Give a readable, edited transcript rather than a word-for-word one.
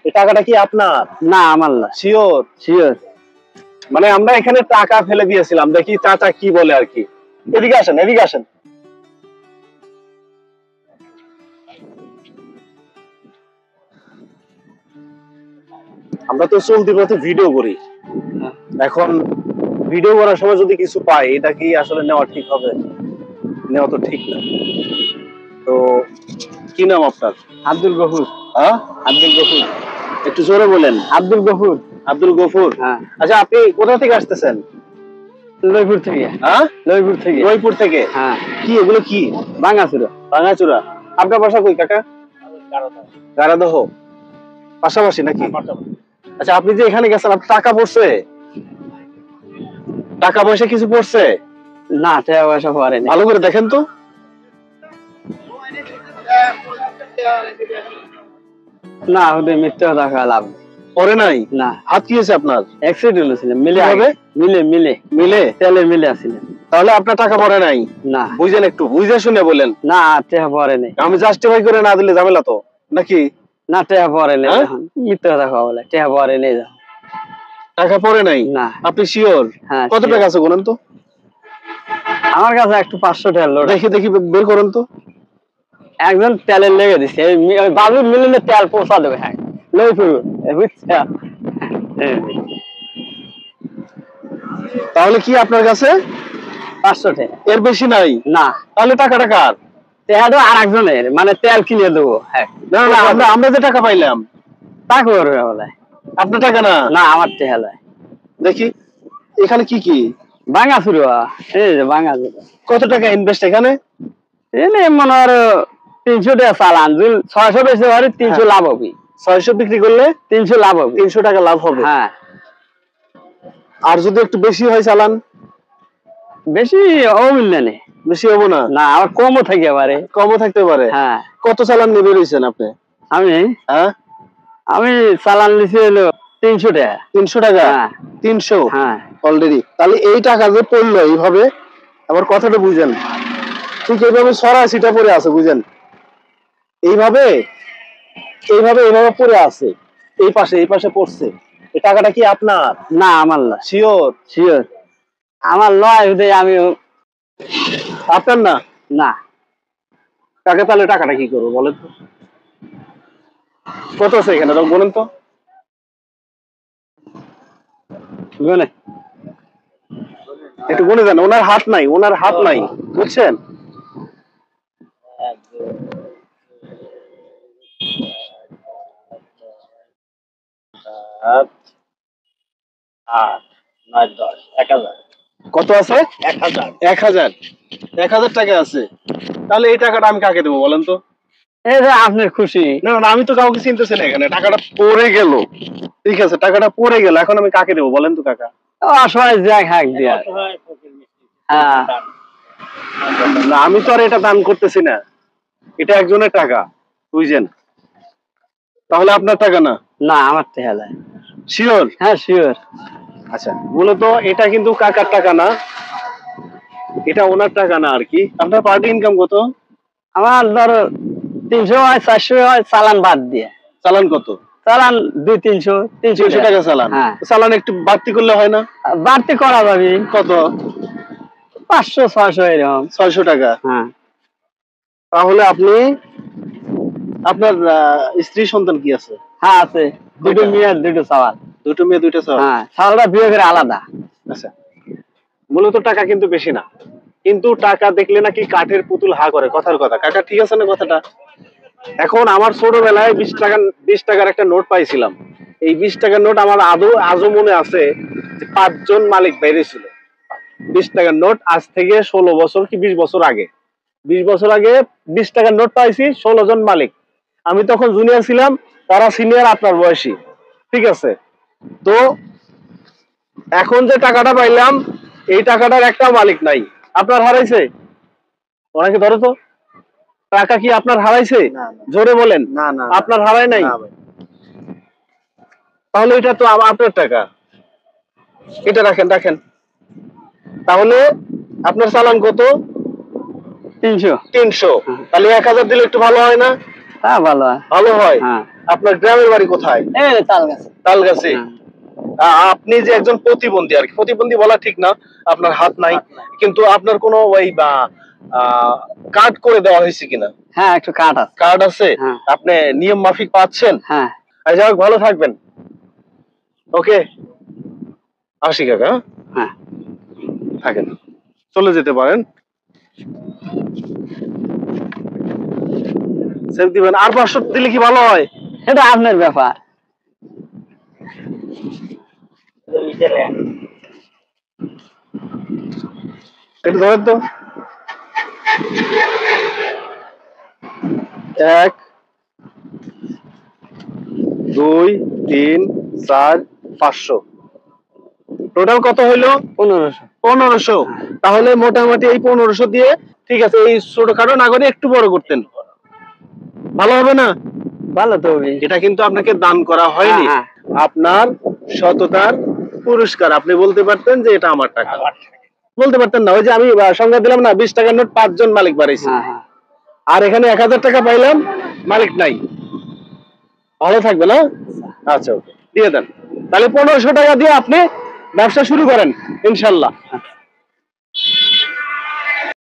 এই টাকাটা কি আপনার? না আমার না। শিওর? শিওর। মানে আমরা এখানে টাকা ফেলে দিয়েছিলাম, দেখি চাচা কি বলে আর কি। এদিকে আসেন, এদিকে আসেন। আমরা তো চলতি পথে ভিডিও করি, এখন ভিডিও করার সময় যদি কিছু পাই, এটা কি আসলে নেওয়া ঠিক হবে? নেওয়া তো ঠিক না। তো কি নাম আপনার? আব্দুল গফুর। হ্যাঁ, আব্দুল গফুর। একটু জোরে বলেন। আব্দুল গফুর। আব্দুল গফুর। হ্যাঁ। আচ্ছা, আপনি কোথা থেকে আসতেছেন? লয়পুর থেকে। হ্যাঁ, লয়পুর থেকে। জয়পুর থেকে। হ্যাঁ। কি এগুলো কি? ভাঙাচুরা। ভাঙাচুরা। আপনার বাসা কই কাকা? গারাদহ। পাশাপাশি নাকি? আচ্ছা, আপনি যে এখানে গেছেন, আপনার টাকা পড়ছে? টাকা পয়সা কিছু পড়ছে? না, টাকা পয়সা পরে না। ভালো করে দেখেন তো। না, ওদের মিথ্যা কথা লাভ পরে নাই? না। হাত কি হয়েছে আপনার? অ্যাক্সিডেন্ট হয়েছিল। মিলে হবে? মিলে মিলে মিলে তেলে মিলে আসছিল। তাহলে আপনার টাকা পরে নাই? না। বুঝেন, একটু বুঝে শুনে বলেন। না, টাকা পরে নেই। আমি জাস্টিফাই করে না দিলে ঝামেলা তো নাকি? না, টাকা পরে নেই। মিথ্যা কথা খাওয়া বলে টাকা পরে নেই। টাকা পরে নাই? না। আপনি শিওর? হ্যাঁ। কত টাকা আছে বলেন তো? আমার কাছে একটু 500 টাকা লোড। দেখি দেখি, বের করেন তো। একজন তেলের লেগে দিচ্ছে, বাবু মিলিলে তেল পৌঁছা দেবে। হ্যাঁ, লই পুরো বুঝছা। তাহলে কি আপনার কাছে 500 টাকা? এর বেশি নাই? না। তাহলে টাকাটা কার? টাকাটা আর একজনের, মানে তেল কিনে দেবো। হ্যাঁ। না না, আমরা যে টাকা পাইলাম তা করবে বলে। আপনার টাকা না? না, আমার টাকা নয়। দেখি এখানে কি কি? ভাঙাচুরা। এই যে ভাঙাচুরা। কত টাকা ইনভেস্ট এখানে? এনে মনে হয় 300 টাকা চালান, 600 বেশি হয় 300 লাভ হবে। 600 বিক্রি করলে 300 লাভ হবে। 300 টাকা লাভ হবে। হ্যাঁ। আর যদি একটু বেশি হয় চালান? বেশি ও মিললে নেই। বেশি হবো না? না, আবার কমও থাকে পারে। কমও থাকতে পারে। হ্যাঁ। কত চালান নিয়ে বেরিয়েছেন আপনি? হ্যাঁ, আমি চালান নিছি হলো 300 টাকা। 300 টাকা? হ্যাঁ। 300? হ্যাঁ। অলরেডি। তাহলে এই টাকা যে পড়লো এইভাবে, আবার কথাটা বুঝেন, ঠিক এইভাবে সরাসিটা পড়ে আছে, বুঝেন, এইভাবে এইভাবে এইভাবে পড়ে আছে, এই পাশে পড়ছে। এই টাকাটা কি আপনার? না, আমার না। শিওর? শিওর আমার লয়। আমি আপনার না? না। কাকে তাহলে টাকাটা কি করবো বলেন তো? কত আছে এখানে বলেন তো? একটু গুনে দেন। ওনার হাত নাই, ওনার হাত নাই, বুঝছেন? কত আছে? 1000। 1000 টাকা আছে। তাহলে এই টাকাটা আমি কাকে দেবো বলেন তো? এই যে আপনার খুশি। না না, আমি তো কাউকে চিনতেছি না এখানে। টাকাটা পড়ে গেল, ঠিক আছে, টাকাটা পড়ে গেল, এখন আমি কাকে দেবো বলেন তো কাকা? অসহায় যাক হাক দিয়া। হ্যাঁ। না, আমি তো আর এটা দান করতেছি না, এটা একজনের টাকা, বুঝছেন? তাহলে আপনার টাকা না? না, আমার টাকা না। শিওর? হ্যাঁ, শিওর। আচ্ছা, মূলত এটা কিন্তু কাকার টাকা না, এটা ওনার টাকা না আর কি। আপনার পার্টি ইনকাম কত? আমার ধরো 300 হয়, 400 হয়, চালান বাদ দিয়ে। চালান কত? চালান 200-300 টাকা চালান। হ্যাঁ। চালান একটু বাড়তি করলে হয় না? বাড়তি করা যাবে। কত? 500-600 এরকম। 600 টাকা? হ্যাঁ। তাহলে আপনি, আপনার স্ত্রী সন্তান কি আছে? হ্যাঁ, আছে। 2 মেয়ে 2 চাওয়াল। 2 মেয়ে 2 চাওয়াল? হ্যাঁ, চাওয়ালটা বিয়ে করে আলাদা। আচ্ছা, মূলত টাকা কিন্তু বেশি না, কিন্তু টাকা দেখলে নাকি কাঠের পুতুল হা করে, কথার কথা। কাকা ঠিক আছে না কথাটা? এখন আমার ছোটবেলায় 20 টাকার একটা নোট পাইছিলাম। এই 20 টাকার নোট আমার আজও মনে আছে যে 5 জন মালিক বাইরে ছিল। 20 টাকার নোট আজ থেকে 16 বছর কি 20 বছর আগে, 20 বছর আগে 20 টাকার নোট পাইছি, 16 জন মালিক। আমি তখন জুনিয়র ছিলাম, তারা সিনিয়র আপনার বয়সী, ঠিক আছে? তো এখন যে টাকাটা পাইলাম, এই টাকাটার একটা মালিক নাই। আপনার হারাইছে? ওনাকে ধরো তো। টাকা কি আপনার হারাইছে? জোরে বলেন। না না, আপনার হারায় নাই? তাহলে এটা তো আপনার টাকা, এটা রাখেন রাখেন। তাহলে আপনার চালান কত? 300। 300। তাহলে 1000 দিলে একটু ভালো হয় না? হ্যাঁ, ভালো হয়। ভালো হয়। হ্যাঁ। আপনার গ্রামের বাড়ি কোথায়? এই তাল গাছ। তালগাছি। আপনি যে একজন প্রতিবন্ধী আর কি, প্রতিবন্ধী বলা ঠিক না, আপনার হাত নাই, কিন্তু আপনার কোনো ওই বা কার্ড করে দেওয়া হয়েছে কিনা? হ্যাঁ একটু কাঠ আছে। কার্ড আছে? হ্যাঁ। আপনি নিয়ম মাফিক পাচ্ছেন? হ্যাঁ। আর যাই হোক, ভালো থাকবেন। ওকে, আসি কাকা। হ্যাঁ থাকেন, চলে যেতে পারেন। সেভ দিবেন। আর 500 দিলে কি ভালো হয়? এটা আপনার ব্যাপার। একটু ধরেন তো। 1 2 3 4 500, টোটাল কত হইলো? 1500। 1500। তাহলে মোটামুটি এই 1500 দিয়ে ঠিক আছে, এই ছোটখাটো না করে একটু বড় করতেন, ভালো হবে না? ভালো তো হবে। এটা কিন্তু আপনাকে দান করা হয়নি, হ্যাঁ, আপনার সততার পুরস্কার। আপনি বলতে পারতেন যে এটা আমার টাকা, বলতে পারতেন না? ওই যে আমি সংজ্ঞা দিলাম না, 20 টাকার নোট 5 জন মালিক বাড়াইছে, হ্যাঁ হ্যাঁ। আর এখানে 1000 টাকা পাইলাম, মালিক নাই। ভালো থাকবে না? আচ্ছা, ওকে, দিয়ে দেন। তাহলে 1500 টাকা দিয়ে আপনি ব্যবসা শুরু করেন ইনশাল্লাহ।